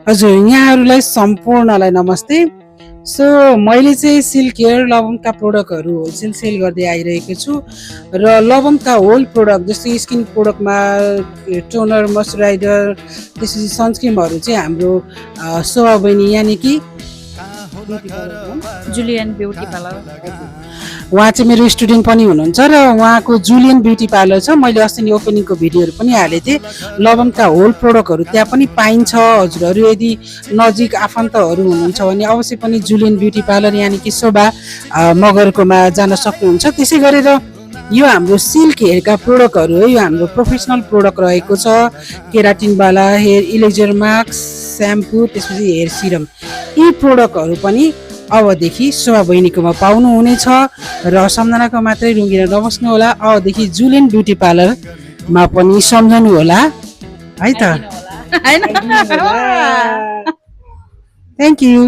हजुर, यहाँहरूलाई सम्पूर्णलाई नमस्ते। सो मैले चाहिँ सिल्क हेयर लवङका प्रोडक्टहरू होलसेल सेल गर्दै आइरहेको छु र लवङका होल प्रोडक्ट जस्तै स्किन प्रोडक्टमा टोनर, मोइस्चराइजर, त्यसपछि सनस्क्रिमहरू चाहिँ हाम्रो शोभा बहिनी यानि कि beauty parlour Julian beauty parlour. उहाँ चाहिँ मेरो स्टुडेन्ट पनि हुनुहुन्छ र उहाँको जुलियन ब्युटी पार्लर छ। मैले अस्ति नै ओपनिङको भिडियोहरू पनि हालेको थिएँ। लवङका होल प्रोडक्टहरू त्यहाँ पनि पाइन्छ। हजुरहरू यदि नजिक आफन्तहरू हुनुहुन्छ भने अवश्य पनि जुलियन ब्युटी पार्लर यानि कि शोभा मगरकोमा जान सक्नुहुन्छ। त्यसै गरेर यो हाम्रो सिल्क हेयरका प्रोडक्टहरू हो। यो हाम्रो प्रोफेसनल प्रोडक्ट रहेको छ। केराटिनवाला हेयर इलेजर मास्क, स्याम्पू, त्यसपछि हेयर सिरम, यी प्रोडक्टहरू पनि अबदेखि शोभा बहिनीकोमा पाउनुहुनेछ र सम्झनाको मात्रै रुँगेर नबस्नु होला। अबदेखि जुलियन ब्युटी पार्लरमा पनि सम्झनु होला है त। Thank you.